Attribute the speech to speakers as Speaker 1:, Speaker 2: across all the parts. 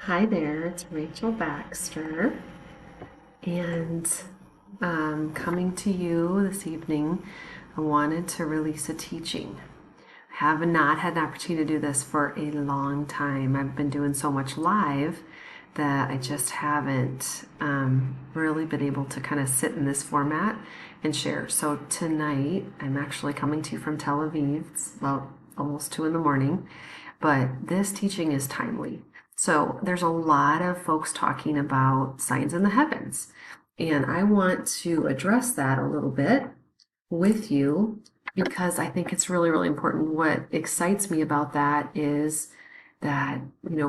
Speaker 1: Hi there, it's Rachel Baxter, and coming to you this evening. I wanted to release a teaching. I have not had an opportunity to do this for a long time. I've been doing so much live that I just haven't really been able to kind of sit in this format and share. So tonight, I'm actually coming to you from Tel Aviv. It's about almost 2 in the morning, but this teaching is timely. So there's a lot of folks talking about signs in the heavens, and I want to address that a little bit with you because I think it's really, really important. What excites me about that is that,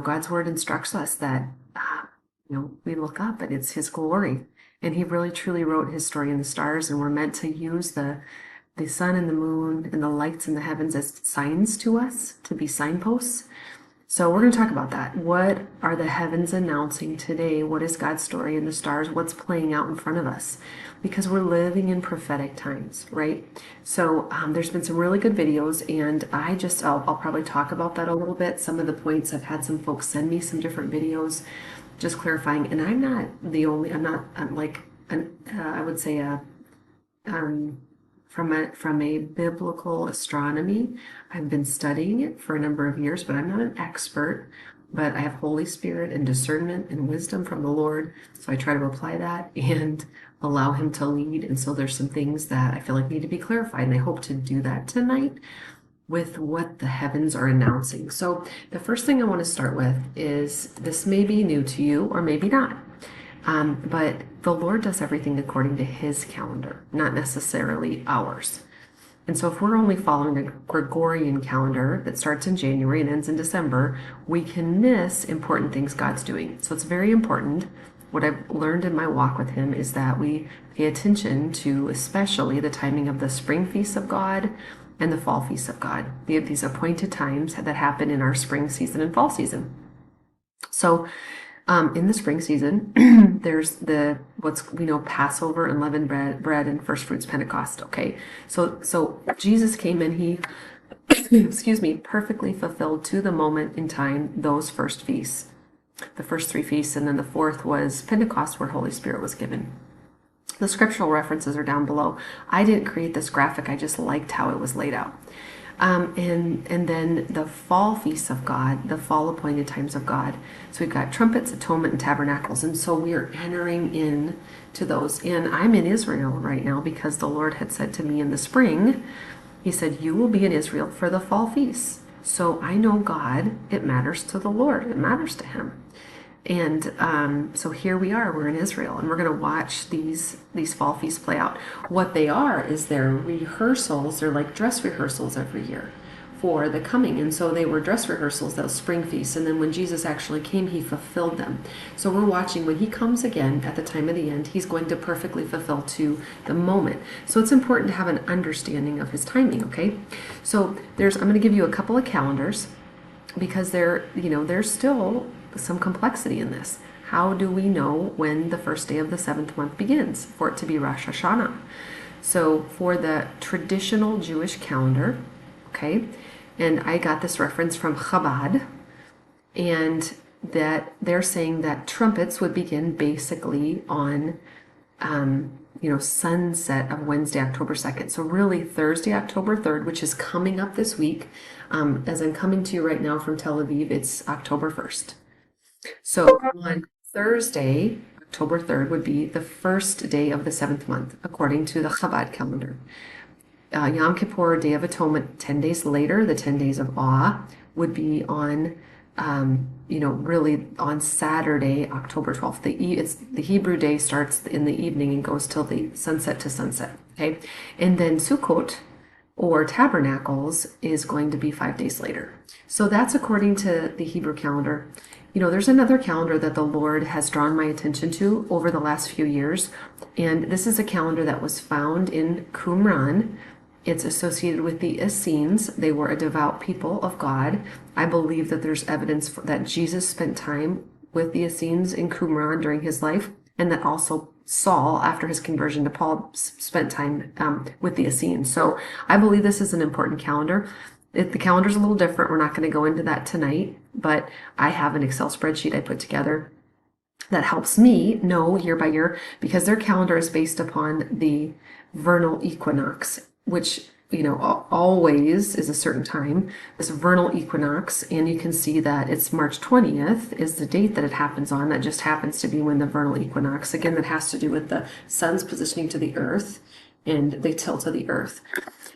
Speaker 1: God's word instructs us that, we look up and it's his glory. And he really truly wrote his story in the stars, and we're meant to use the sun and the moon and the lights in the heavens as signs to us, to be signposts. So we're going to talk about that. What are the heavens announcing today? What is God's story in the stars? What's playing out in front of us? Because we're living in prophetic times, right? So there's been some really good videos, and I'll probably talk about that a little bit. Some of the points, I've had some folks send me some different videos, just clarifying. And I'm not the only. I would say from a biblical astronomy. I've been studying it for a number of years, but I'm not an expert. But I have Holy Spirit and discernment and wisdom from the Lord, so I try to apply that and allow him to lead. And so there's some things that I feel like need to be clarified, and I hope to do that tonight with what the heavens are announcing. So the first thing I want to start with is, this may be new to you or maybe not. But the Lord does everything according to his calendar, not necessarily ours. And so if we're only following a Gregorian calendar that starts in January and ends in December, we can miss important things God's doing. So it's very important. What I've learned in my walk with him is that we pay attention to especially the timing of the spring feasts of God and the fall feasts of God. These appointed times that happen in our spring season and fall season. So in the spring season, there's what's we know Passover, unleavened bread, and first fruits Pentecost. Okay, so Jesus came and he, excuse me, perfectly fulfilled to the moment in time those first feasts, the first three feasts, and then the fourth was Pentecost, where Holy Spirit was given. The scriptural references are down below. I didn't create this graphic. I just liked how it was laid out. And then the fall feasts of God, the fall appointed times of God. So we've got trumpets, atonement, and tabernacles. And so we are entering in to those. And I'm in Israel right now because the Lord had said to me in the spring, he said, you will be in Israel for the fall feasts. So I know God, it matters to the Lord. It matters to him. And so here we are, we're in Israel, and we're going to watch these fall feasts play out. What they are is they're rehearsals. They're like dress rehearsals every year for the coming. And so they were dress rehearsals, those spring feasts. And then when Jesus actually came, he fulfilled them. So we're watching when he comes again at the time of the end, he's going to perfectly fulfill to the moment. So it's important to have an understanding of his timing, okay? So I'm going to give you a couple of calendars because there's still some complexity in this. How do we know when the first day of the 7th month begins for it to be Rosh Hashanah? So for the traditional Jewish calendar, okay, and I got this reference from Chabad, and that they're saying that trumpets would begin basically on sunset of Wednesday, October 2nd. So really Thursday, October 3rd, which is coming up this week. As I'm coming to you right now from Tel Aviv, it's October 1st. So on Thursday, October 3rd, would be the first day of the 7th month, according to the Chabad calendar. Yom Kippur, Day of Atonement, 10 days later, the 10 days of awe, would be on, really on Saturday, October 12th. The Hebrew day starts in the evening and goes till the sunset to sunset, okay? And then Sukkot, or Tabernacles, is going to be 5 days later. So that's according to the Hebrew calendar. There's another calendar that the Lord has drawn my attention to over the last few years, and this is a calendar that was found in Qumran. It's associated with the Essenes. They were a devout people of God. I believe that there's evidence that Jesus spent time with the Essenes in Qumran during his life, and that also Saul, after his conversion to Paul, spent time with the Essenes. So I believe this is an important calendar. The calendar's a little different. We're not going to go into that tonight, but I have an Excel spreadsheet I put together that helps me know year by year, because their calendar is based upon the vernal equinox, which, always is a certain time, this vernal equinox. And you can see that it's March 20th is the date that it happens on. That just happens to be when the vernal equinox, again, that has to do with the sun's positioning to the earth and the tilt of the earth.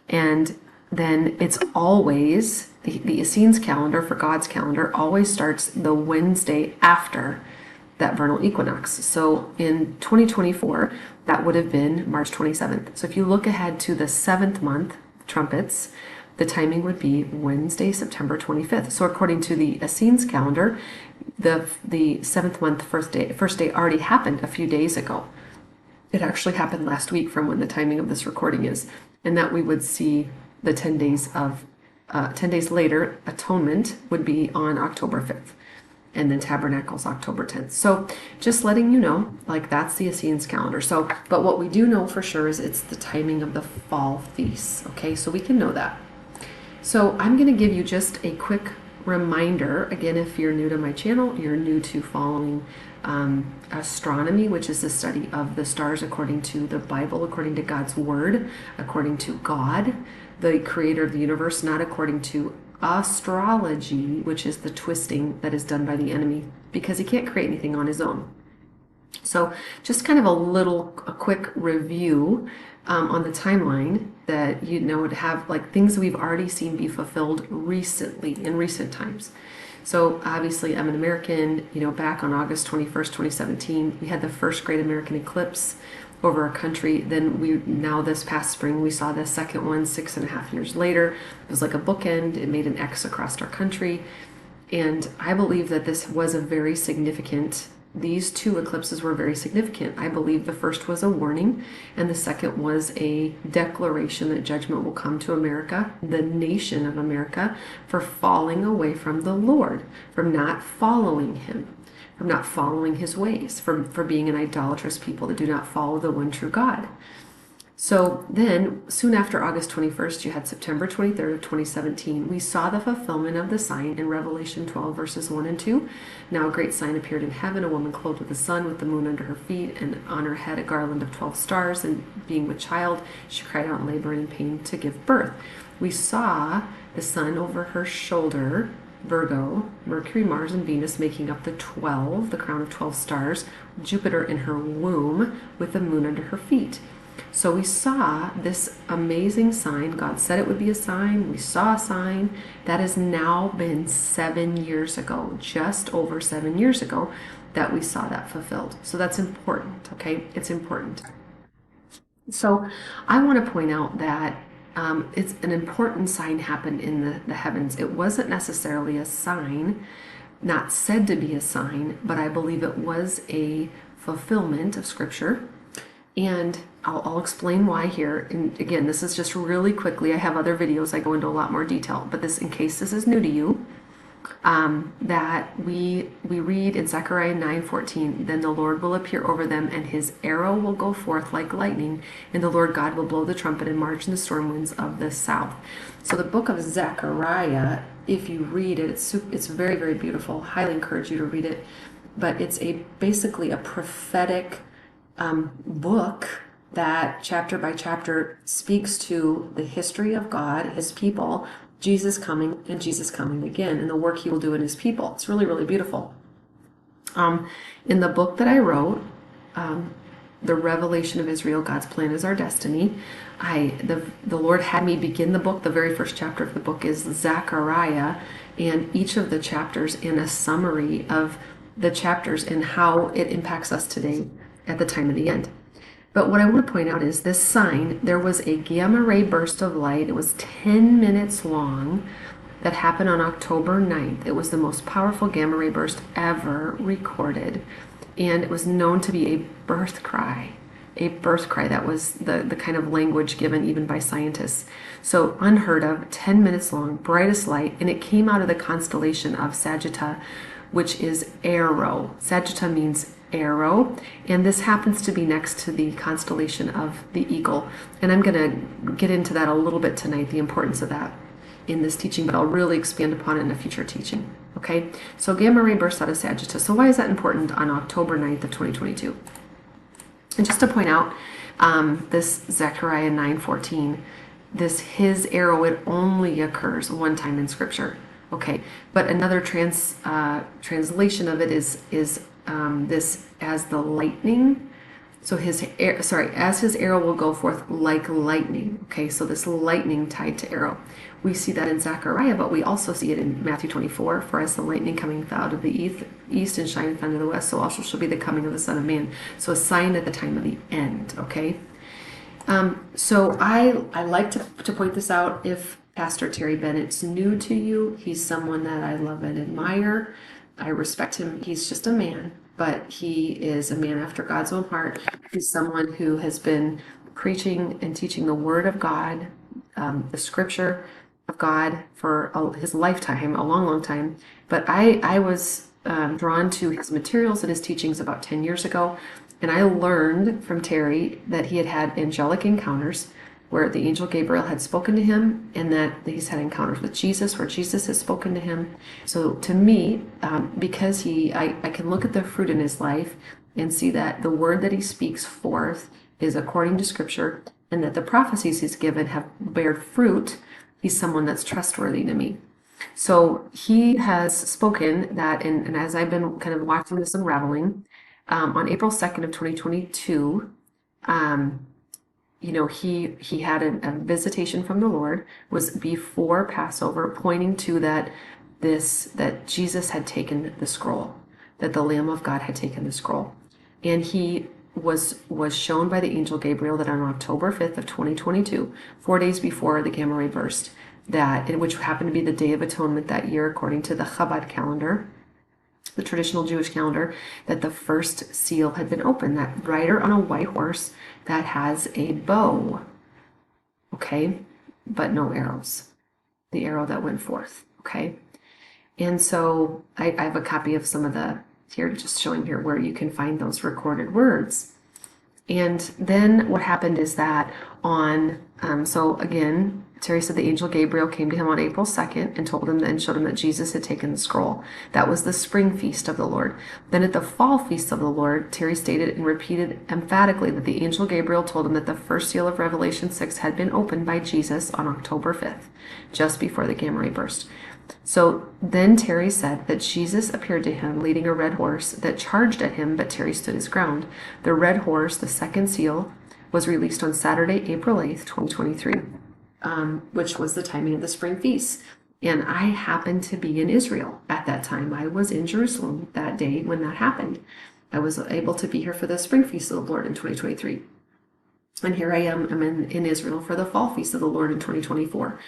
Speaker 1: And then it's always, the Essenes calendar for God's calendar always starts the Wednesday after that vernal equinox. So in 2024, that would have been March 27th. So if you look ahead to the 7th month, trumpets, the timing would be Wednesday, September 25th. So according to the Essenes calendar, the 7th month first day already happened a few days ago. It actually happened last week from when the timing of this recording is, and that we would see the 10 days later, atonement would be on October 5th. And then Tabernacles October 10th. So just letting you know, like, that's the Essenes calendar. So, but what we do know for sure is it's the timing of the fall feasts. Okay, so we can know that. So I'm going to give you just a quick reminder. Again, if you're new to my channel, you're new to following astronomy, which is the study of the stars according to the Bible, according to God's word, according to God, the creator of the universe, not according to astrology, which is the twisting that is done by the enemy, because he can't create anything on his own. So just kind of a quick review on the timeline that would have, like, things we've already seen be fulfilled recently, in recent times. So obviously I'm an American, back on August 21st, 2017, we had the first great American eclipse over our country. Then now this past spring, we saw the second one 6.5 years later. It was like a bookend. It made an X across our country. And I believe that this was these two eclipses were very significant. I believe the first was a warning, and the second was a declaration that judgment will come to America, the nation of America, for falling away from the Lord, from not following him, from not following his ways, for being an idolatrous people that do not follow the one true God. So then, soon after August 21st, you had September 23rd of 2017. We saw the fulfillment of the sign in Revelation 12, verses 1 and 2. Now a great sign appeared in heaven, a woman clothed with the sun, with the moon under her feet, and on her head a garland of 12 stars, and being with child, she cried out in labor and in pain to give birth. We saw the sun over her shoulder, Virgo, Mercury, Mars, and Venus making up the crown of 12 stars, Jupiter in her womb, with the moon under her feet. So we saw this amazing sign. God said it would be a sign. We saw a sign. That has now been 7 years ago, just over 7 years ago, that we saw that fulfilled. So that's important, okay? It's important. So I want to point out that it's an important sign happened in the heavens. It wasn't necessarily a sign, not said to be a sign, but I believe it was a fulfillment of Scripture. And I'll explain why here. And again, this is just really quickly. I have other videos I go into a lot more detail, but this, in case this is new to you, that we read in Zechariah 9:14, then the Lord will appear over them, and his arrow will go forth like lightning, and the Lord God will blow the trumpet and march in the storm winds of the south. So the book of Zechariah, if you read it, it's very, very beautiful. Highly encourage you to read it. But it's basically a prophetic book that chapter by chapter speaks to the history of God, his people, Jesus coming and Jesus coming again, and the work he will do in his people. It's really, really beautiful. In the book that I wrote, The Revelation of Israel, God's Plan is Our Destiny, the Lord had me begin the book. The very first chapter of the book is Zechariah, and each of the chapters in a summary of the chapters and how it impacts us today at the time of the end. But what I want to point out is this sign, there was a gamma ray burst of light. It was 10 minutes long that happened on October 9th. It was the most powerful gamma ray burst ever recorded. And it was known to be a birth cry. A birth cry. That was the kind of language given even by scientists. So unheard of, 10 minutes long, brightest light. And it came out of the constellation of Sagittarius, which is arrow. Sagittarius means arrow, and this happens to be next to the constellation of the eagle. And I'm going to get into that a little bit tonight, the importance of that. in this teaching, but I'll really expand upon it in a future teaching. Okay, so gamma ray bursts out of Sagittarius. So why is that important on October 9th of 2022? And just to point out, this Zechariah 9:14, his arrow, it only occurs one time in Scripture. Okay, but another translation of it is this as the lightning. So as his arrow will go forth like lightning. Okay, so this lightning tied to arrow. We see that in Zechariah, but we also see it in Matthew 24. For as the lightning coming out of the east and shineth unto the west, so also shall be the coming of the Son of Man. So a sign at the time of the end. Okay. So I like to point this out. If Pastor Terry Bennett's new to you, he's someone that I love and admire. I respect him. He's just a man, but he is a man after God's own heart. He's someone who has been preaching and teaching the Word of God, the Scripture of God for his lifetime, a long, long time. But I was drawn to his materials and his teachings about 10 years ago. And I learned from Terry that he had had angelic encounters where the angel Gabriel had spoken to him, and that he's had encounters with Jesus where Jesus has spoken to him. So to me, because I can look at the fruit in his life and see that the word that he speaks forth is according to Scripture, and that the prophecies he's given have bared fruit, he's someone that's trustworthy to me. So he has spoken that, and as I've been kind of watching this unraveling, on April 2nd of 2022, he had a visitation from the Lord, was before Passover, pointing to that Jesus had taken the scroll, that the Lamb of God had taken the scroll. And he was shown by the angel Gabriel that on October 5th of 2022, 4 days before the gamma ray burst, which happened to be the Day of Atonement that year according to the Chabad calendar, the traditional Jewish calendar, that the first seal had been opened, that rider on a white horse that has a bow, okay, but no arrows, the arrow that went forth, okay. And so I have a copy of some of here, just showing here where you can find those recorded words. And then what happened is that so again, Terry said the angel Gabriel came to him on April 2nd and told him and showed him that Jesus had taken the scroll. That was the spring feast of the Lord. Then at the fall feast of the Lord, Terry stated and repeated emphatically that the angel Gabriel told him that the first seal of Revelation 6 had been opened by Jesus on October 5th, just before the gamma ray burst. So then Terry said that Jesus appeared to him leading a red horse that charged at him, but Terry stood his ground. The red horse, the second seal, was released on Saturday, April 8th, 2023. Which was the timing of the spring feast. And I happened to be in Israel at that time. I was in Jerusalem that day when that happened. I was able to be here for the spring feast of the Lord in 2023. And here I am, I'm in Israel for the fall feast of the Lord in 2024.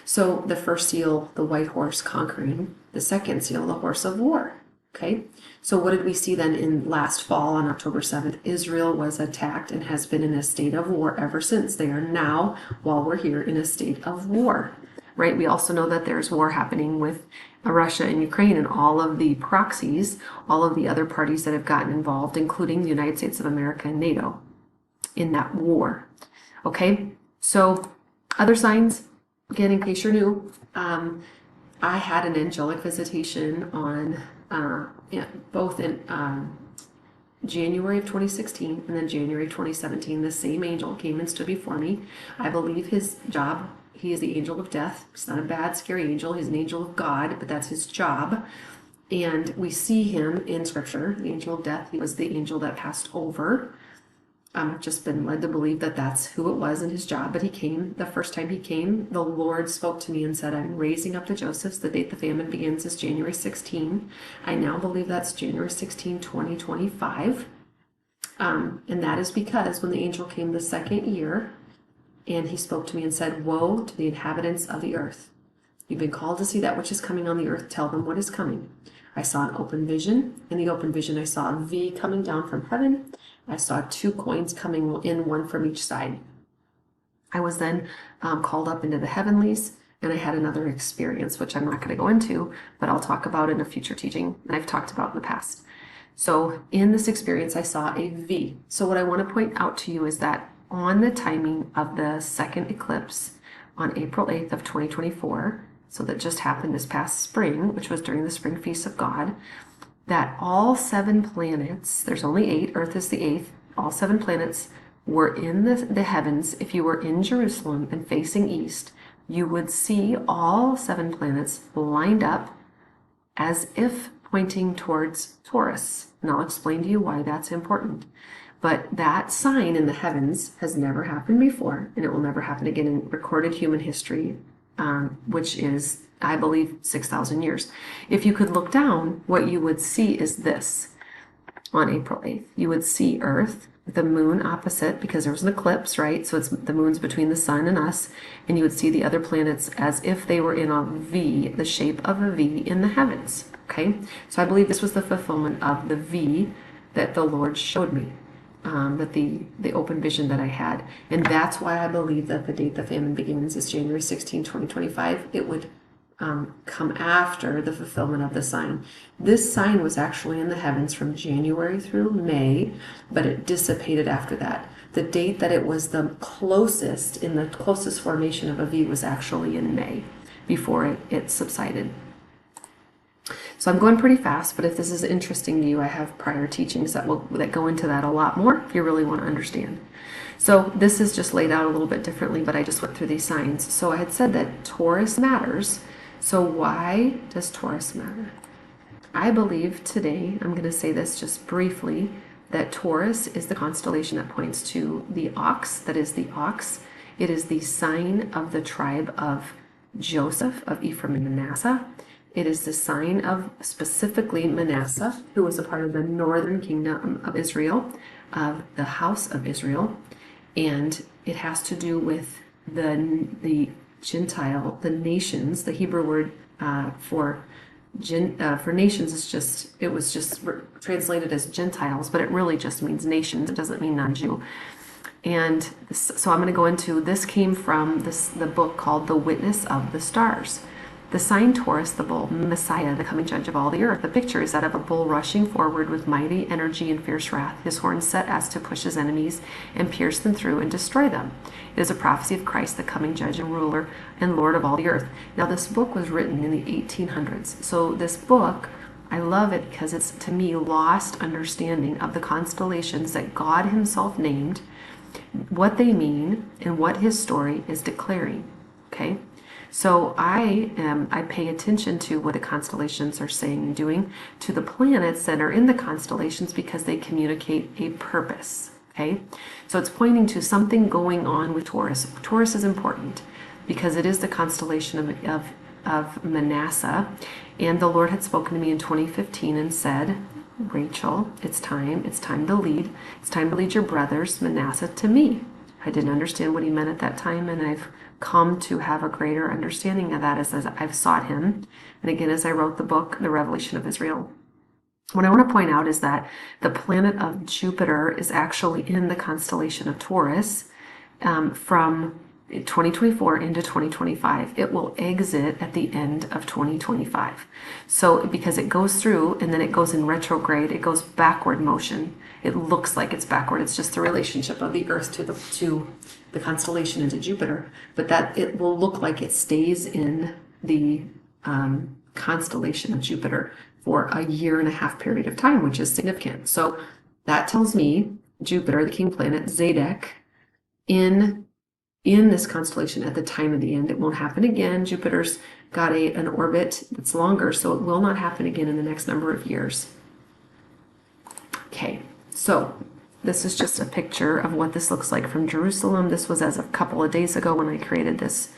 Speaker 1: So the first seal, the white horse conquering, the second seal, the horse of war. Okay, so what did we see then in last fall on October 7th? Israel was attacked and has been in a state of war ever since. They are now, while we're here, in a state of war, right? We also know that there's war happening with Russia and Ukraine and all of the proxies, all of the other parties that have gotten involved, including the United States of America and NATO in that war. Okay, so other signs, again, in case you're new, I had an angelic visitation on both in January of 2016 and then January of 2017. The same angel came and stood before me. I believe his job, he is the angel of death. He's not a bad, scary angel. He's an angel of God, but that's his job. And we see him in Scripture, the angel of death. He was the angel that passed over. I've just been led to believe that that's who it was in his job. But he came, the first time he came, the Lord spoke to me and said, I'm raising up the Josephs. The date the famine begins is January 16. I now believe that's January 16, 2025. And that is because when the angel came the second year, and he spoke to me and said, woe to the inhabitants of the earth. You've been called to see that which is coming on the earth. Tell them what is coming. I saw an open vision. In the open vision, I saw a V coming down from heaven. I saw 2 coins coming in, one from each side. I was then called up into the heavenlies, and I had another experience, which I'm not going to go into, but I'll talk about in a future teaching, and I've talked about in the past. So in this experience, I saw a V. So what I want to point out to you is that on the timing of the second eclipse on April 8th of 2024, so that just happened this past spring, which was during the spring feast of God, that all 7 planets, there's only 8, Earth is the 8th, all 7 planets were in the heavens. If you were in Jerusalem and facing east, you would see all 7 planets lined up as if pointing towards Taurus. And I'll explain to you why that's important. But that sign in the heavens has never happened before, and it will never happen again in recorded human history, which is, I believe, 6,000 years. If you could look down, what you would see is this. On April 8th, you would see Earth, the moon opposite, because there was an eclipse, right? So it's the moon's between the sun and us, and you would see the other planets as if they were in a V, the shape of a V in the heavens, okay? So I believe this was the fulfillment of the V that the Lord showed me, that the open vision that I had. And that's why I believe that the date the famine begins is January 16, 2025. It would come after the fulfillment of the sign. This sign was actually in the heavens from January through May, but it dissipated after that. The date that it was the closest, in the closest formation of a V, was actually in May, before it subsided. So I'm going pretty fast, but if this is interesting to you, I have prior teachings that go into that a lot more if you really want to understand. So this is just laid out a little bit differently, but I just went through these signs. So I had said that Taurus matters. So why does Taurus matter? I believe today, I'm going to say this just briefly, that Taurus is the constellation that points to the ox, that is the ox. It is the sign of the tribe of Joseph, of Ephraim and Manasseh. It is the sign of specifically Manasseh, who was a part of the northern kingdom of Israel, of the house of Israel. And it has to do with the Gentile, the nations. The Hebrew word for nations is it was just translated as Gentiles, but it really just means nations. It doesn't mean non-Jew. And so I'm going to go into, this came from the book called The Witness of the Stars. The sign Taurus, the bull, Messiah, the coming judge of all the earth. The picture is that of a bull rushing forward with mighty energy and fierce wrath, his horns set as to push his enemies and pierce them through and destroy them. It is a prophecy of Christ, the coming judge and ruler and Lord of all the earth. Now, this book was written in the 1800s. So this book, I love it because it's, to me, lost understanding of the constellations that God himself named, what they mean, and what his story is declaring, okay? So I pay attention to what the constellations are saying and doing, to the planets that are in the constellations, because they communicate a purpose, okay? So it's pointing to something going on with Taurus. Taurus is important because it is the constellation of Manasseh, and the Lord had spoken to me in 2015 and said, Rachel, it's time to lead. It's time to lead your brothers, Manasseh, to me. I didn't understand what he meant at that time, and I've come to have a greater understanding of that as I've sought him. And again, as I wrote the book, The Revelation of Israel. What I want to point out is that the planet of Jupiter is actually in the constellation of Taurus from 2024 into 2025. It will exit at the end of 2025. So because it goes through and then it goes in retrograde, it goes backward motion. It looks like it's backward. It's just the relationship of the Earth to the constellation into Jupiter, but that it will look like it stays in the constellation of Jupiter for a 1.5 year period of time, which is significant. So that tells me Jupiter, the king planet, Zodiac, in this constellation at the time of the end. It won't happen again. Jupiter's got an orbit that's longer, so it will not happen again in the next number of years. Okay, so this is just a picture of what this looks like from Jerusalem. This was as of a couple of days ago when I created this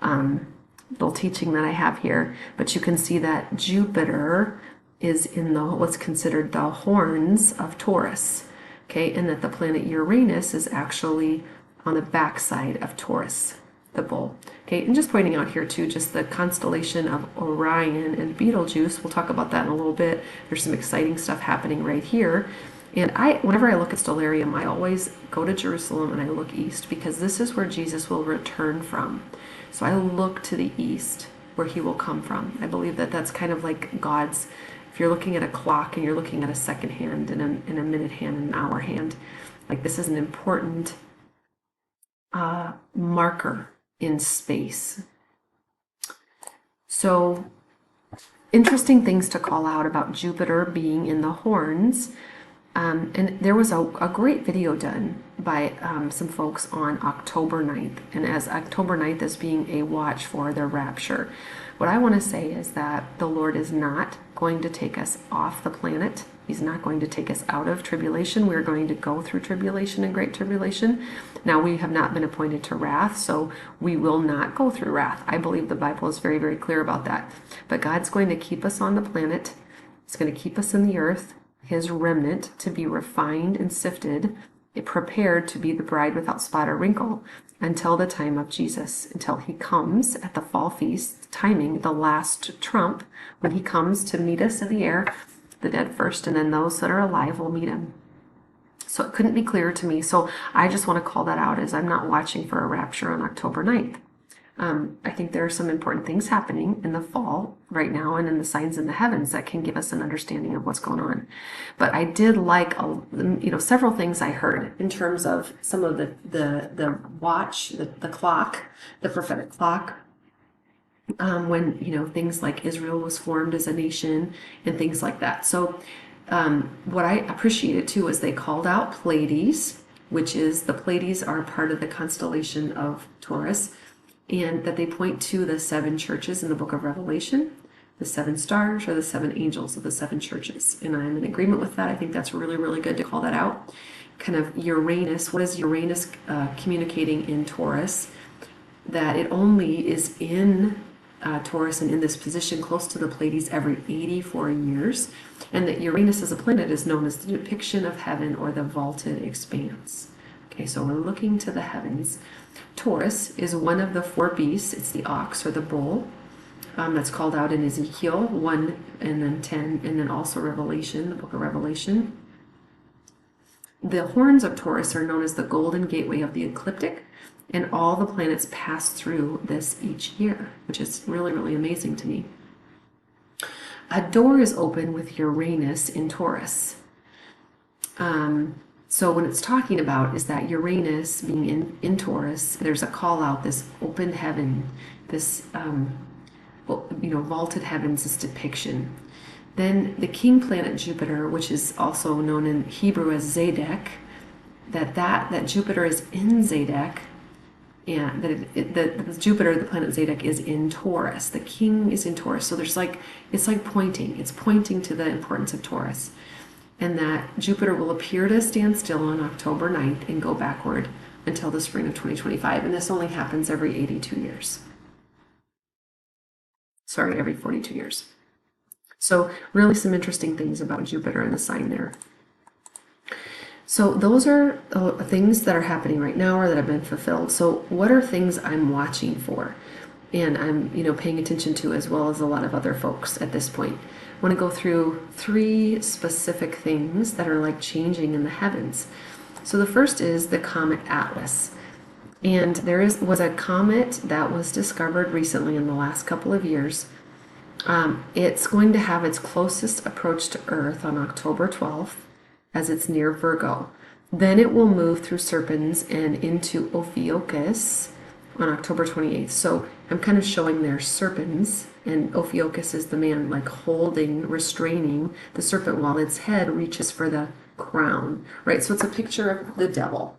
Speaker 1: little teaching that I have here. But you can see that Jupiter is in what's considered the horns of Taurus. Okay, and that the planet Uranus is actually on the backside of Taurus, the bull. Okay, and just pointing out here too, just the constellation of Orion and Betelgeuse. We'll talk about that in a little bit. There's some exciting stuff happening right here. And whenever I look at stellarium, I always go to Jerusalem and I look east, because this is where Jesus will return from. So I look to the east where he will come from. I believe that that's kind of like God's, if you're looking at a clock and you're looking at a second hand and a minute hand and an hour hand, like this is an important marker in space. So interesting things to call out about Jupiter being in the horns. And there was a great video done by some folks on October 9th, and as October 9th as being a watch for the rapture. What I want to say is that the Lord is not going to take us off the planet. He's not going to take us out of tribulation. We're going to go through tribulation and great tribulation. Now, we have not been appointed to wrath, so we will not go through wrath. I believe the Bible is very, very clear about that. But God's going to keep us on the planet. He's going to keep us in the earth, his remnant, to be refined and sifted, prepared to be the bride without spot or wrinkle until the time of Jesus, until he comes at the fall feast, timing the last trump, when he comes to meet us in the air, the dead first, and then those that are alive will meet him. So it couldn't be clearer to me. So I just want to call that out, as I'm not watching for a rapture on October 9th. I think there are some important things happening in the fall right now and in the signs in the heavens that can give us an understanding of what's going on. But I did like, several things I heard in terms of some of the watch, the clock, the prophetic clock. When, things like Israel was formed as a nation and things like that. So what I appreciated too is they called out Pleiades, which is the Pleiades are part of the constellation of Taurus, and that they point to the 7 churches in the book of Revelation, the 7 stars or the 7 angels of the 7 churches. And I'm in agreement with that. I think that's really, really good to call that out. Kind of Uranus, what is Uranus communicating in Taurus? That it only is in Taurus and in this position close to the Pleiades every 84 years. And that Uranus as a planet is known as the depiction of heaven or the vaulted expanse. Okay, so we're looking to the heavens. Taurus is one of the 4 beasts. It's the ox or the bull. That's called out in Ezekiel 1 and then 10, and then also Revelation, the book of Revelation. The horns of Taurus are known as the golden gateway of the ecliptic, and all the planets pass through this each year, which is really, really amazing to me. A door is open with Uranus in Taurus. So what it's talking about is that Uranus being in Taurus, there's a call out, this open heaven, this vaulted heavens, this depiction. Then the king planet Jupiter, which is also known in Hebrew as Zadek, that Jupiter is in Zadek, and that Jupiter, the planet Zadek, is in Taurus. The king is in Taurus. So it's like pointing. It's pointing to the importance of Taurus. And that Jupiter will appear to stand still on October 9th and go backward until the spring of 2025. And this only happens every 82 years. Sorry, every 42 years. So really some interesting things about Jupiter and the sign there. So those are things that are happening right now or that have been fulfilled. So what are things I'm watching for? And I'm, paying attention to, as well as a lot of other folks at this point. I want to go through 3 specific things that are like changing in the heavens. So the first is the comet Atlas. And there was a comet that was discovered recently in the last couple of years. It's going to have its closest approach to Earth on October 12th, as it's near Virgo. Then it will move through Serpens and into Ophiuchus on October 28th. So I'm kind of showing there Serpens, and Ophiuchus is the man like holding, restraining the serpent while its head reaches for the crown, right? So it's a picture of the devil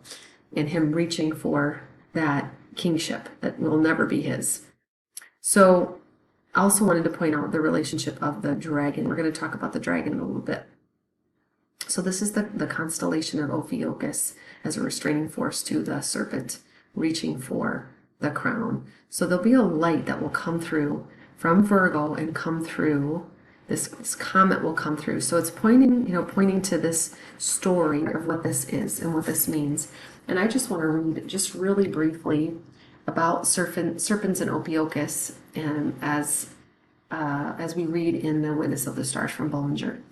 Speaker 1: and him reaching for that kingship that will never be his. So I also wanted to point out the relationship of the dragon. We're going to talk about the dragon in a little bit. So this is the constellation of Ophiuchus as a restraining force to the serpent reaching for the crown. So there'll be a light that will come through from Virgo and come through. This comet will come through. So it's pointing to this story of what this is and what this means. And I just want to read just really briefly about serpents and Ophiuchus, and as we read in the Witness of the Stars from Bullinger.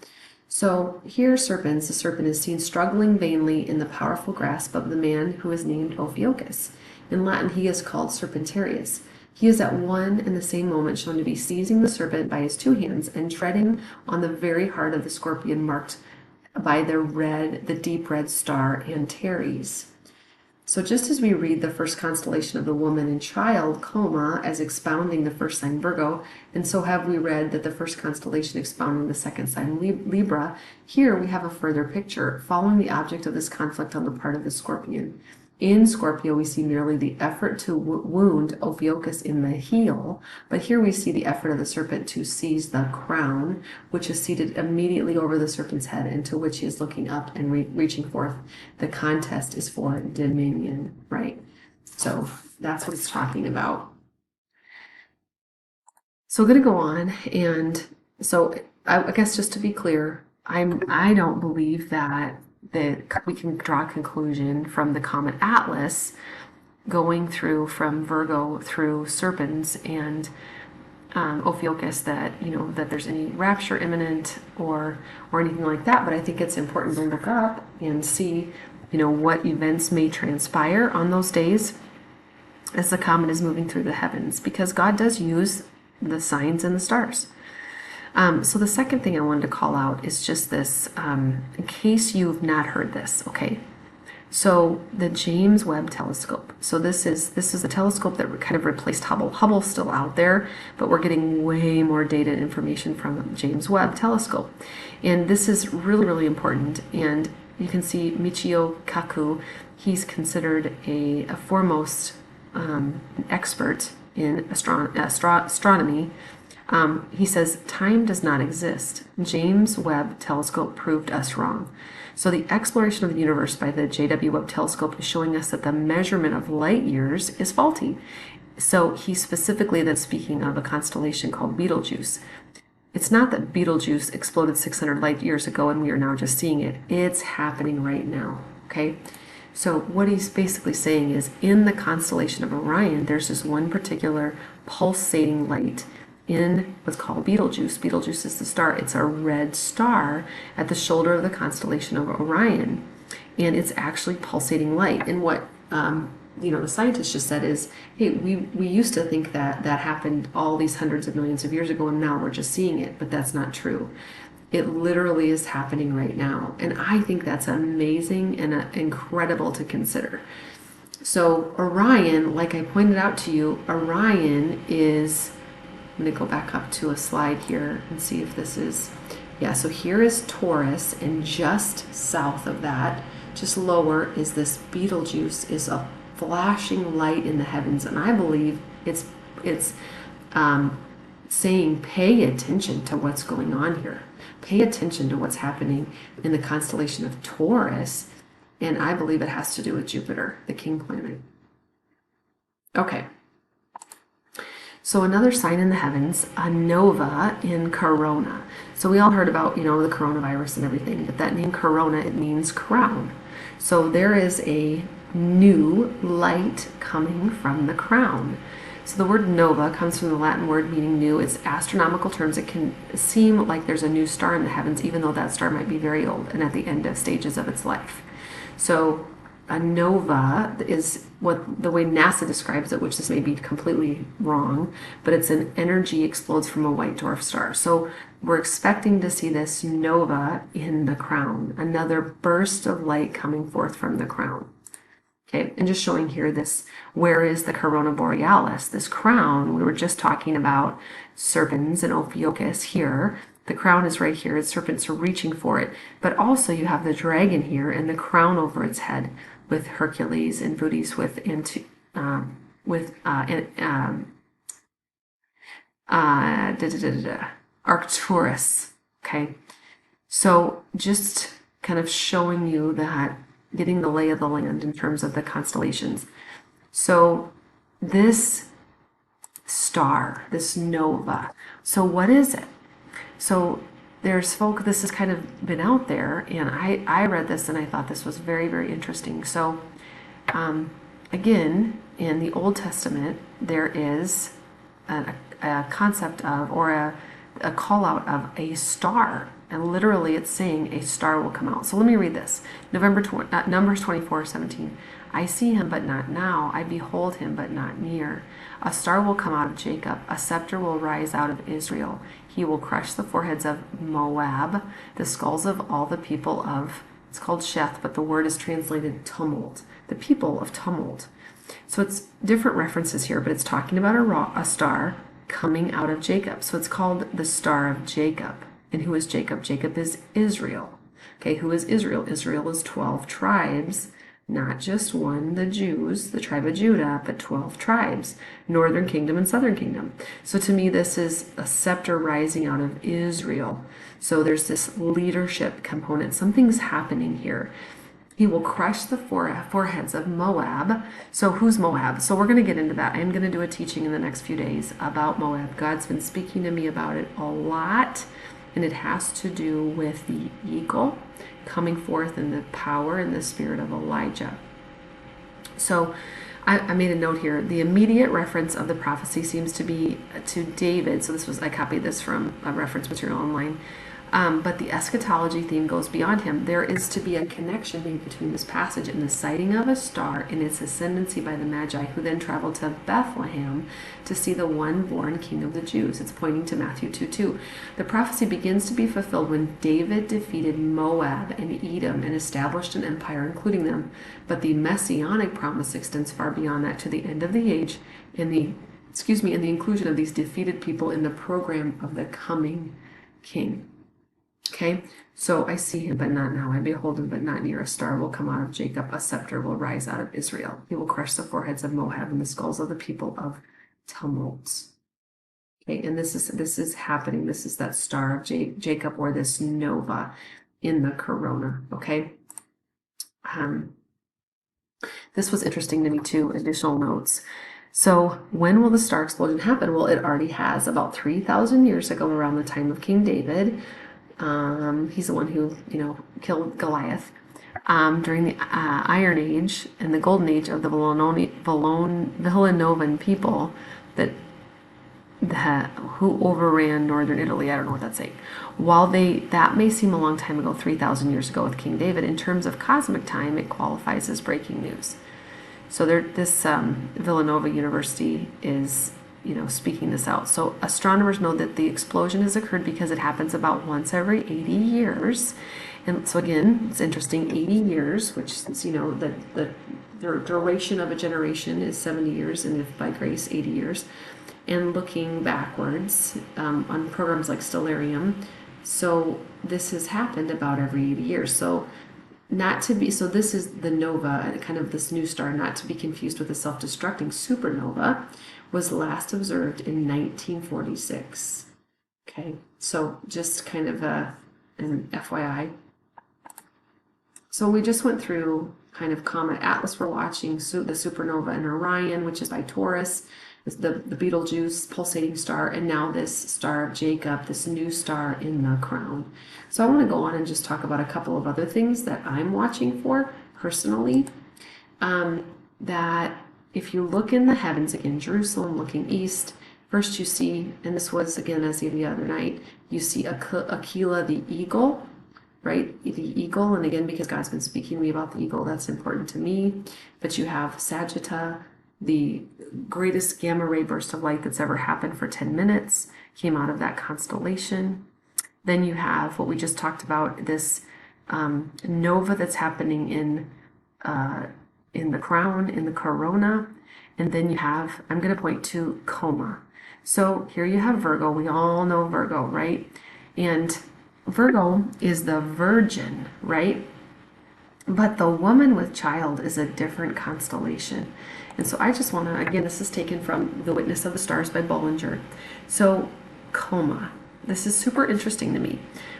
Speaker 1: So here Serpens, the serpent is seen struggling vainly in the powerful grasp of the man who is named Ophiuchus. In Latin, he is called Serpentarius. He is at one and the same moment shown to be seizing the serpent by his 2 hands and treading on the very heart of the scorpion marked by the deep red star Antares. So just as we read the first constellation of the woman and child, coma, as expounding the first sign Virgo, and so have we read that the first constellation expounding the second sign Libra, here we have a further picture, following the object of this conflict on the part of the Scorpion. In Scorpio, we see merely the effort to wound Ophiuchus in the heel, but here we see the effort of the serpent to seize the crown, which is seated immediately over the serpent's head, into which he is looking up and reaching forth. The contest is for dominion, right? So that's what it's talking about. So I'm going to go on, and so I guess just to be clear, I don't believe that we can draw a conclusion from the comet Atlas going through from Virgo through Serpens and Ophiuchus that that there's any rapture imminent or anything like that. But I think it's important to look up and see what events may transpire on those days as the comet is moving through the heavens, because God does use the signs and the stars. So the second thing I wanted to call out is just this, in case you've not heard this, okay? So the James Webb Telescope. So this is a telescope that kind of replaced Hubble. Hubble's still out there, but we're getting way more data and information from the James Webb Telescope. And this is really, really important. And you can see Michio Kaku, he's considered a foremost expert in astronomy. He says, time does not exist. James Webb Telescope proved us wrong. So the exploration of the universe by the JW Webb Telescope is showing us that the measurement of light years is faulty. So he's specifically then speaking of a constellation called Betelgeuse. It's not that Betelgeuse exploded 600 light years ago and we are now just seeing it. It's happening right now, okay? So what he's basically saying is, in the constellation of Orion, there's this one particular pulsating light in what's called Betelgeuse. Betelgeuse is the star. It's a red star at the shoulder of the constellation of Orion, and it's actually pulsating light. And what the scientists just said is, hey, we used to think that happened all these hundreds of millions of years ago, and now we're just seeing it, but that's not true. It literally is happening right now, and I think that's amazing and incredible to consider. So Orion, like I pointed out to you, Orion is, I'm going to go back up to a slide here and see if this is, yeah, so here is Taurus, and just south of that, just lower, is this Betelgeuse, is a flashing light in the heavens, and I believe it's saying, pay attention to what's going on here. Pay attention to what's happening in the constellation of Taurus, and I believe it has to do with Jupiter, the king planet. Okay. So another sign in the heavens, a nova in Corona. So we all heard about, the coronavirus and everything, but that name Corona, it means crown. So there is a new light coming from the crown. So the word nova comes from the Latin word meaning new. It's astronomical terms. It can seem like there's a new star in the heavens, even though that star might be very old and at the end of stages of its life. So a nova is the way NASA describes it, which this may be completely wrong, but it's an energy explodes from a white dwarf star. So we're expecting to see this nova in the crown, another burst of light coming forth from the crown. Okay, and just showing here this, where is the corona borealis? This crown, we were just talking about serpents and Ophiuchus here. The crown is right here, serpents are reaching for it. But also you have the dragon here and the crown over its head with Hercules and Booties with Arcturus. Okay, so just kind of showing you that, getting the lay of the land in terms of the constellations. So this star, this nova, so what is it? So there's folk, this has kind of been out there, and I read this and I thought this was very, very interesting. So again, in the Old Testament, there is a concept of, or a call out of a star. And literally it's saying a star will come out. So let me read this. Numbers 24:17. I see him, but not now. I behold him, but not near. A star will come out of Jacob. A scepter will rise out of Israel. He will crush the foreheads of Moab, the skulls of all the people of It's called Sheth, but the word is translated tumult, the people of tumult. So it's different references here, but it's talking about a star coming out of Jacob. So it's called the Star of Jacob. And who is Jacob? Jacob is Israel. Okay, who is Israel? Israel is 12 tribes, not just one, the Jews, the tribe of Judah, but 12 tribes, northern kingdom and southern kingdom. So to me, this is a scepter rising out of Israel. So there's this leadership component. Something's happening here. He will crush the foreheads of Moab. So who's Moab? So we're going to get into that. I'm going to do a teaching in the next few days about Moab. God's been speaking to me about it a lot, and it has to do with the eagle coming forth in the power and the spirit of Elijah. So I made a note here. The immediate reference of the prophecy seems to be to David. So I copied this from a reference material online. But the eschatology theme goes beyond him. There is to be a connection made between this passage and the sighting of a star and its ascendancy by the Magi, who then traveled to Bethlehem to see the one born King of the Jews. It's pointing to Matthew 2:2. The prophecy begins to be fulfilled when David defeated Moab and Edom and established an empire, including them. But the messianic promise extends far beyond that to the end of the age and the inclusion of these defeated people in the program of the coming King. Okay, so I see him, but not now. I behold him, but not near. A star will come out of Jacob. A scepter will rise out of Israel. He will crush the foreheads of Moab and the skulls of the people of tumult. Okay, and this is happening. This is that star of Jacob, or this nova in the corona. Okay. This was interesting to me too. Additional notes. So when will the star explosion happen? Well, it already has, about 3,000 years ago, around the time of King David. He's the one who, killed Goliath. During the Iron Age and the Golden Age of the Villanovan people who overran northern Italy. I don't know what that's saying. While that may seem a long time ago, 3,000 years ago with King David, in terms of cosmic time, it qualifies as breaking news. So this Villanova University is speaking this out. So astronomers know that the explosion has occurred because it happens about once every 80 years. And so again, it's interesting, 80 years, which since the duration of a generation is 70 years, and if by grace, 80 years. And looking backwards on programs like Stellarium, so this has happened about every 80 years. So this is the nova, kind of this new star, not to be confused with a self-destructing supernova, was last observed in 1946. Okay, so just kind of an FYI. So we just went through kind of Comet Atlas. We're watching the supernova in Orion, which is by Taurus, the Betelgeuse pulsating star, and now this star of Jacob, this new star in the crown. So I want to go on and just talk about a couple of other things that I'm watching for personally. That if you look in the heavens, again, Jerusalem looking east, first you see, and this was again as of the other night, you see Aquila the eagle, right? The eagle, and again, because God's been speaking to me about the eagle, that's important to me. But you have Sagitta, the greatest gamma ray burst of light that's ever happened for 10 minutes, came out of that constellation. Then you have what we just talked about, this nova that's happening in the crown, in the corona. And then you have, I'm going to point to coma. So here you have Virgo. We all know Virgo, right? And Virgo is the virgin, right? But the woman with child is a different constellation. And so I just want to, again, this is taken from The Witness of the Stars by Bollinger. So coma, this is super interesting to me.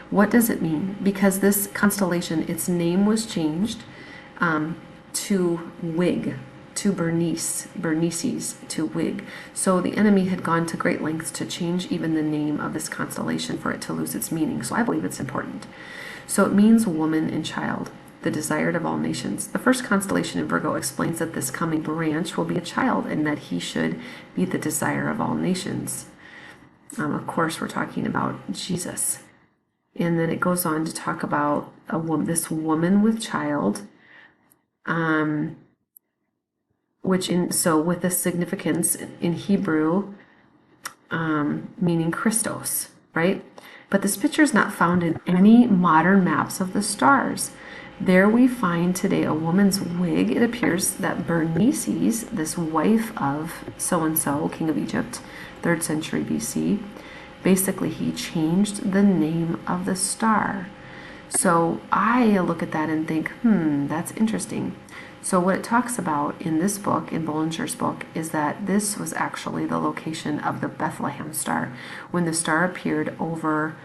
Speaker 1: What does it mean? Because this constellation, its name was changed to Wig, to Bernices, to Wig. So the enemy had gone to great lengths to change even the name of this constellation for it to lose its meaning. So I believe it's important. So it means woman and child, the desired of all nations. The first constellation in Virgo explains that this coming branch will be a child and that he should be the desire of all nations. Of course, we're talking about Jesus. And then it goes on to talk about this woman with child, with the significance in Hebrew, meaning Christos, right? But this picture is not found in any modern maps of the stars. There we find today a woman's wig. It appears that Bernice, this wife of so-and-so, king of Egypt, 3rd century BC, basically he changed the name of the star. So I look at that and think, that's interesting. So what it talks about in this book, in Bollinger's book, is that this was actually the location of the Bethlehem star. When the star appeared over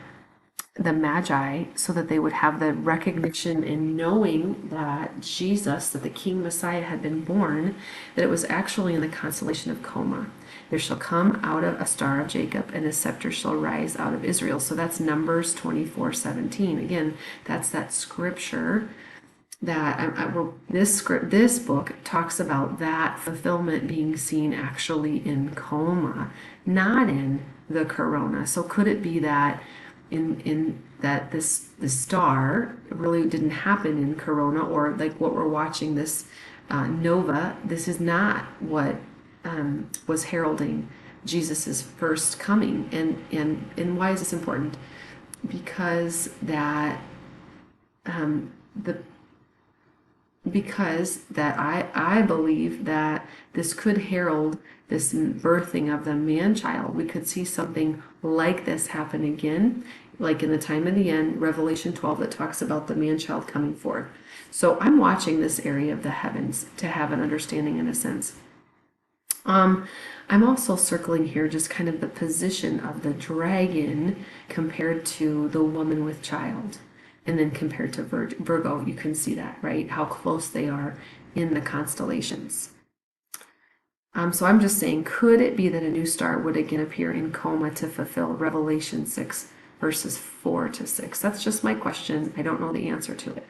Speaker 1: the Magi, so that they would have the recognition and knowing that Jesus, that the King Messiah had been born, that it was actually in the constellation of Coma. There shall come out of a star of Jacob, and a scepter shall rise out of Israel. So that's Numbers 24:17. Again, that's that scripture that this book talks about that fulfillment being seen actually in Coma, not in the corona. So could it be that in that the star really didn't happen in corona, or like what we're watching, this nova, this is not what was heralding Jesus's first coming. And why is this important? Because that I believe that this could herald this birthing of the man-child. We could see something like this happen again, like in the time of the end, Revelation 12, that talks about the man-child coming forth. So I'm watching this area of the heavens to have an understanding, in a sense. I'm also circling here just kind of the position of the dragon compared to the woman with child. And then compared to Virgo, you can see that, right? How close they are in the constellations. So I'm just saying, could it be that a new star would again appear in Coma to fulfill Revelation 6, verses 4 to 6? That's just my question. I don't know the answer to it.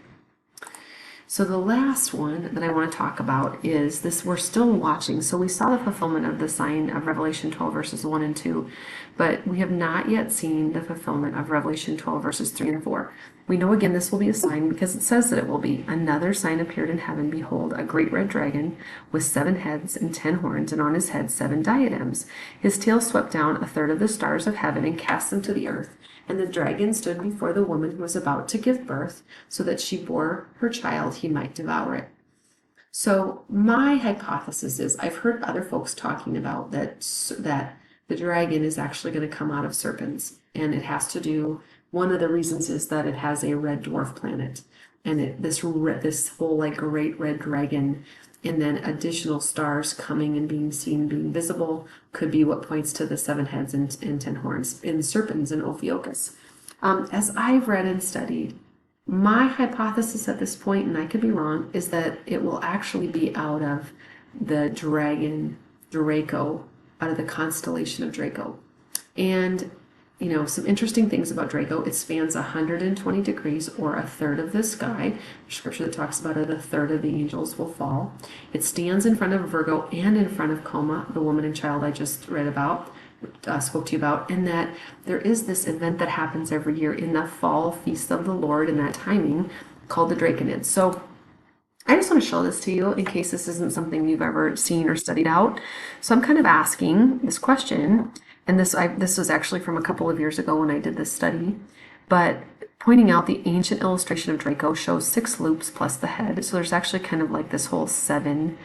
Speaker 1: So the last one that I want to talk about is this. We're still watching. So we saw the fulfillment of the sign of Revelation 12 verses 1 and 2, but we have not yet seen the fulfillment of Revelation 12 verses 3 and 4. We know again this will be a sign because it says that it will be. Another sign appeared in heaven. Behold, a great red dragon with 7 heads and 10 horns, and on his head 7 diadems. His tail swept down 1/3 of the stars of heaven and cast them to the earth. And the dragon stood before the woman who was about to give birth, so that she bore her child, he might devour it. So my hypothesis is, I've heard other folks talking about that the dragon is actually going to come out of serpents, and it has to do. One of the reasons is that it has a red dwarf planet, and this whole like great red dragon, and then additional stars coming and being seen, being visible, could be what points to the 7 heads and 10 horns in serpents and Ophiuchus. As I've read and studied, my hypothesis at this point, and I could be wrong, is that it will actually be out of the dragon Draco, out of the constellation of Draco. And some interesting things about Draco. It spans 120 degrees, or 1/3 of the sky. There's scripture that talks about it, 1/3 of the angels will fall. It stands in front of Virgo and in front of Coma, the woman and child I just read about, spoke to you about, and that there is this event that happens every year in the fall feast of the Lord in that timing called the Draconids. So I just want to show this to you in case this isn't something you've ever seen or studied out. So I'm kind of asking this question. And this was actually from a couple of years ago when I did this study, but pointing out the ancient illustration of Draco shows 6 loops plus the head. So there's actually kind of like this whole 7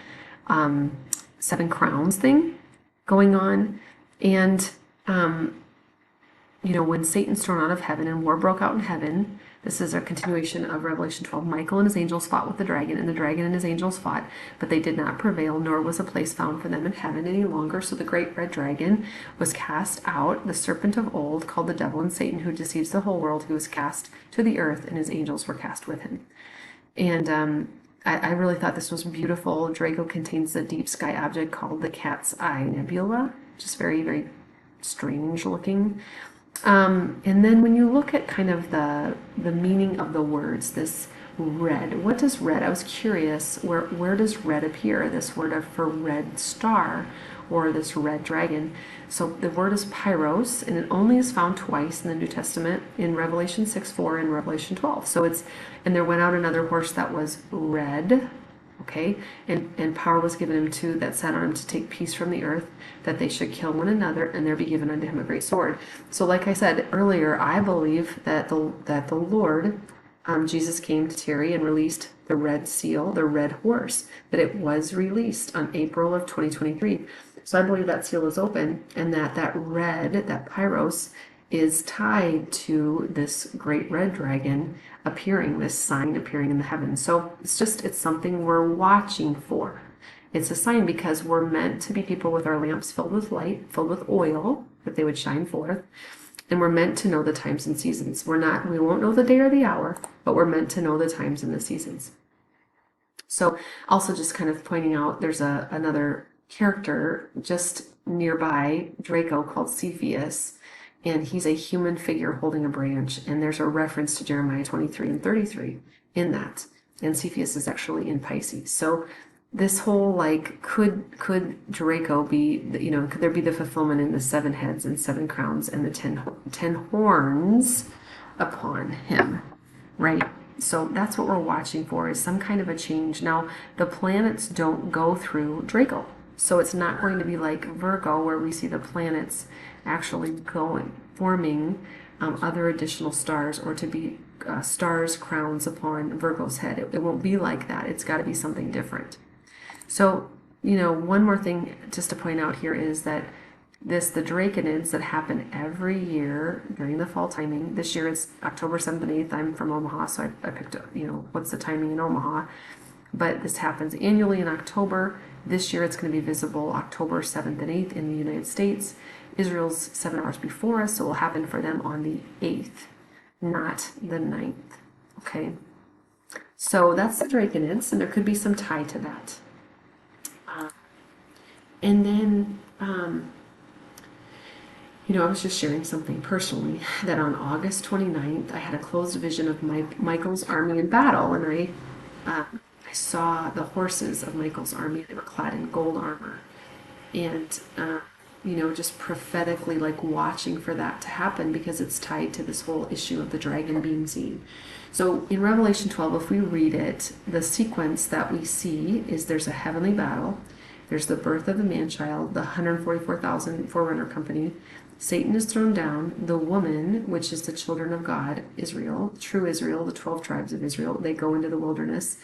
Speaker 1: crowns thing going on. And, when Satan's thrown out of heaven and war broke out in heaven, this is a continuation of Revelation 12. Michael and his angels fought with the dragon, and the dragon and his angels fought, but they did not prevail, nor was a place found for them in heaven any longer. So the great red dragon was cast out, the serpent of old, called the devil and Satan, who deceives the whole world, who was cast to the earth, and his angels were cast with him. And I really thought this was beautiful. Draco contains a deep sky object called the Cat's Eye Nebula, just very, very strange looking. And then when you look at kind of the meaning of the words, this red, what does red? I was curious, where does red appear? This word for red star, or this red dragon. So the word is pyros, and it only is found twice in the New Testament, in Revelation 6:4 and Revelation 12. So and there went out another horse that was red. Okay, and power was given him to that sat on him to take peace from the earth, that they should kill one another, and there be given unto him a great sword. So like I said earlier, I believe that the Lord Jesus came to tarry and released the red seal, the red horse, that it was released on April of 2023. So I believe that seal is open, and that red, that pyros, is tied to this great red dragon appearing, this sign appearing in the heavens. So it's something we're watching for. It's a sign because we're meant to be people with our lamps filled with light, filled with oil, that they would shine forth. And we're meant to know the times and seasons. We won't know the day or the hour, but we're meant to know the times and the seasons. So also just kind of pointing out, there's another character just nearby, Draco, called Cepheus, and he's a human figure holding a branch, and there's a reference to Jeremiah 23 and 33 in that. And Cepheus is actually in Pisces. So this whole, like, could Draco be, could there be the fulfillment in the 7 heads and 7 crowns and the 10 horns upon him, right? So that's what we're watching for, is some kind of a change. Now, the planets don't go through Draco. So it's not going to be like Virgo, where we see the planets actually forming other additional stars, or to be stars, crowns upon Virgo's head. It won't be like that. It's got to be something different. So, one more thing just to point out here is that the Draconids that happen every year during the fall timing. This year it's October 7th and 8th. I'm from Omaha, so I picked up, what's the timing in Omaha. But this happens annually in October. This year it's going to be visible October 7th and 8th in the United States. Israel's 7 hours before us, so it will happen for them on the 8th, not the 9th. Okay? So that's the Draconids, and there could be some tie to that. And then, I was just sharing something personally, that on August 29th, I had a closed vision of Michael's army in battle, and I saw the horses of Michael's army. They were clad in gold armor. And, just prophetically, like, watching for that to happen, because it's tied to this whole issue of the dragon being seen. So in Revelation 12, if we read it, the sequence that we see is there's a heavenly battle. There's the birth of the man-child, the 144,000 forerunner company. Satan is thrown down. The woman, which is the children of God, Israel, true Israel, the 12 tribes of Israel, they go into the wilderness.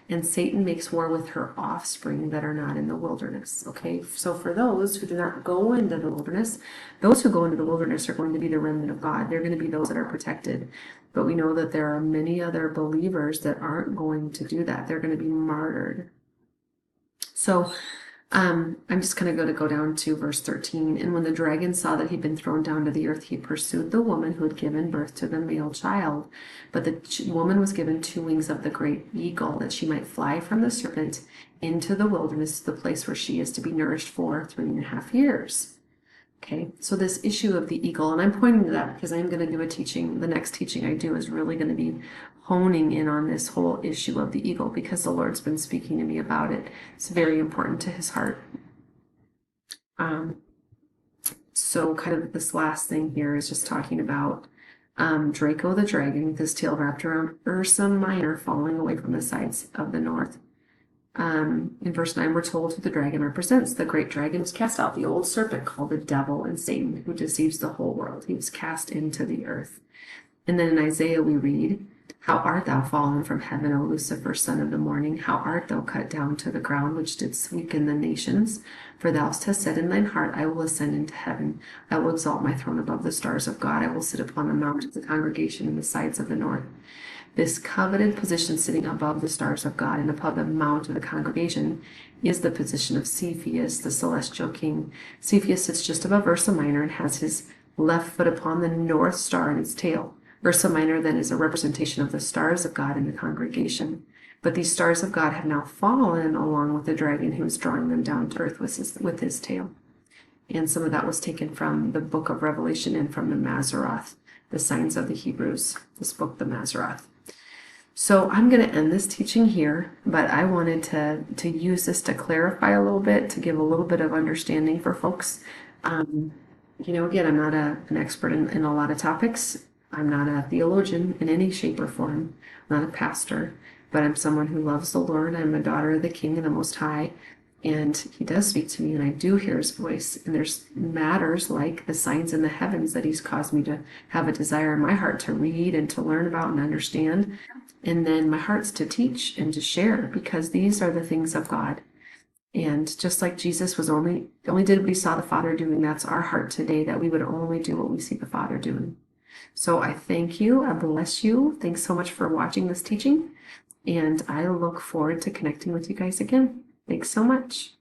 Speaker 1: And Satan makes war with her offspring that are not in the wilderness. Okay, so for those who do not go into the wilderness, those who go into the wilderness are going to be the remnant of God. They're going to be those that are protected. But we know that there are many other believers that aren't going to do that. They're going to be martyred. So I'm just going to go down to verse 13. And when the dragon saw that he'd been thrown down to the earth, he pursued the woman who had given birth to the male child. But the woman was given 2 wings of the great eagle, that she might fly from the serpent into the wilderness, the place where she is to be nourished for 3.5 years. Okay, so this issue of the eagle, and I'm pointing to that because I'm going to do a teaching. The next teaching I do is really going to be honing in on this whole issue of the eagle, because the Lord's been speaking to me about it. It's very important to his heart. So kind of this last thing here is just talking about Draco the dragon with his tail wrapped around Ursa Minor, falling away from the sides of the north. In verse 9, we're told who the dragon represents. The great dragon was cast out, the old serpent called the devil and Satan, who deceives the whole world. He was cast into the earth. And then in Isaiah we read, how art thou fallen from heaven, O Lucifer, son of the morning? How art thou cut down to the ground, which didst weaken the nations? For thou hast said in thine heart, I will ascend into heaven. I will exalt my throne above the stars of God. I will sit upon the mount of the congregation in the sides of the north. This coveted position, sitting above the stars of God and above the mount of the congregation, is the position of Cepheus, the celestial king. Cepheus sits just above Ursa Minor and has his left foot upon the north star in its tail. Ursa Minor then is a representation of the stars of God in the congregation. But these stars of God have now fallen along with the dragon who is drawing them down to earth with his tail. And some of that was taken from the book of Revelation and from the Mazzaroth, the signs of the Hebrews, this book, the Mazzaroth. So I'm going to end this teaching here, but I wanted to use this to clarify a little bit, to give a little bit of understanding for folks. Again, I'm not an expert in a lot of topics. I'm not a theologian in any shape or form. I'm not a pastor, but I'm someone who loves the Lord. I'm a daughter of the King and the Most High. And he does speak to me, and I do hear his voice. And there's matters like the signs in the heavens that he's caused me to have a desire in my heart to read and to learn about and understand. And then my heart's to teach and to share, because these are the things of God. And just like Jesus was only did what he saw the Father doing, that's our heart today, that we would only do what we see the Father doing. So I thank you. I bless you. Thanks so much for watching this teaching. And I look forward to connecting with you guys again. Thanks so much.